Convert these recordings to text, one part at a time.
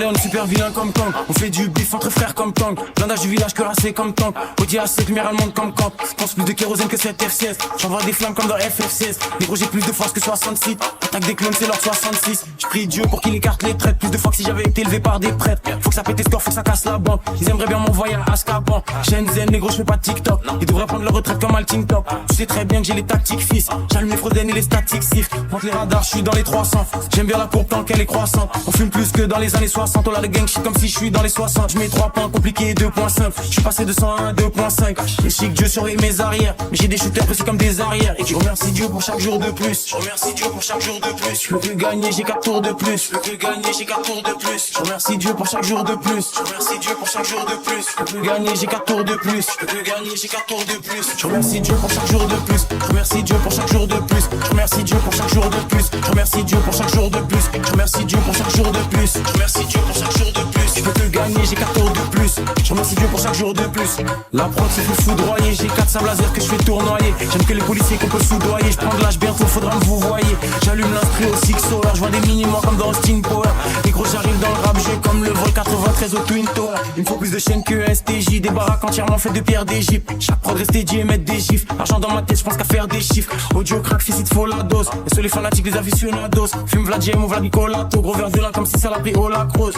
on est super vilain comme Kang. On fait du bif entre frères comme Tang. Blindage du village cuirassé comme Tank. Audi A7, lumière allemande comme Camp. Pense plus de kérosène que cette F16. J'envoie des flammes comme dans FF16. Négro, j'ai plus de force que 66. Attaque des clones, c'est leur 66. J'prie Dieu pour qu'il écarte les traites. Plus de fois que si j'avais été élevé par des prêtres. Faut que ça pète les scores, faut que ça casse la banque. Ils aimeraient bien m'envoyer à Azkaban. Shenzhen, négro, j'fais pas de TikTok. Ils devraient prendre leur retraite comme Alting Top. Tu sais très bien que j'ai les tactiques fils. J'allume les Frozen et les statiques sif. Monte les radars, j'suis dans les 300. J'aime bien la courbe tant qu'elle est croissante. On fume plus que dans les années 60. On a le gang shit comme si j'suis dans les 60. J'mets 3 points compliqués, 2.5. J'suis passé de 101 à 2.5. Les chic, Dieu surveille mes arrières. Mais j'ai des shooters précis comme des arrières. Et je remercie Dieu pour chaque jour de plus. Je remercie Dieu pour chaque jour de plus. Je peux plus gagner, j'ai 4 tours de plus. Je peux plus gagner, j'ai 4 tours de plus. Je remercie Dieu pour chaque jour de plus. Je remercie Dieu pour chaque jour de plus. Je peux plus gagner, j'ai 4 tours de plus. Je peux plus gagner, j'ai 4 tours de plus. Je remercie Dieu pour chaque jour de plus. Je remercie Dieu pour chaque jour de plus. Je remercie Dieu pour chaque jour de plus. Je remercie Dieu pour chaque jour de plus. Je remercie Dieu pour chaque jour de plus. Je remercie Dieu pour chaque jour de plus. Je peux plus gagner, j'ai 4 tours de plus. Je remercie Dieu pour chaque jour de plus. La prod se fait foudroyer. J'ai 4 sables laser que je fais tournoyer. J'aime que les policiers qu'on peut soudoyer. Je prends de l'âge bientôt, faudra me vous voyez. J'allume l'instru au Six Solar. Je vois des mini-mois comme dans Austin Power. Les gros j'arrive dans le rap, jeu comme le vol 93 au Twin Tower. Il me faut plus de chaînes que STJ. Des baraques entièrement faites de pierre d'Égypte. Chaque prod reste dédié, mettre des gifs. Argent dans ma tête, je pense qu'à faire des chiffres. Audio crack, fils, il te faut la dose. Et sur les fanatiques, les aficionados. Fume Vlad Jem ou Vlad Nicolato. Gros verre de lin comme si ça l'a pris au lacrose.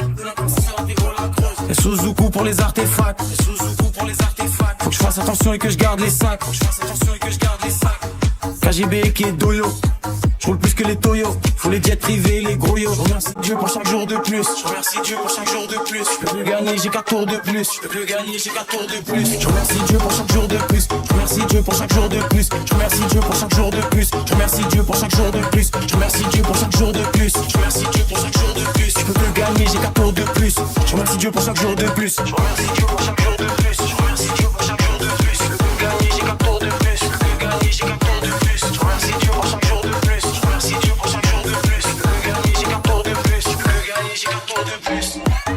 Et Suzuku pour les artefacts. Faut que je fasse attention et que je garde les sacs. KGB qui est doyo. Je roule plus que les Toyo. Faut les jets privés, les gros yo. Je remercie Dieu pour chaque jour de plus. Je remercie Dieu pour chaque jour de plus. Je peux plus gagner, j'ai 4 tours de plus. Je peux plus gagner, j'ai 4 tours de plus. Je remercie Dieu pour chaque jour de plus. Je remercie Dieu pour chaque jour de plus. Je remercie Dieu pour chaque jour de plus. Je remercie Dieu pour chaque jour de plus. Je remercie Dieu pour chaque jour de plus. Je remercie Dieu pour chaque jour de plus. Je peux plus gagner, j'ai 4 tours de plus. Je remercie Dieu pour chaque jour de plus. Je remercie Dieu pour chaque jour de plus. Je remercie Dieu pour chaque jour de plus. Je peux plus gagner, j'ai 4 tours de plus. Je peux plus gagner, j'ai 4 tours de plus. Je remercie Dieu pour chaque jour de plus. Je remercie Dieu pour chaque jour de plus. Je peux plus gagner, j'ai 4 tours de plus. Je peux plus gagner, j'ai 4 tours de plus.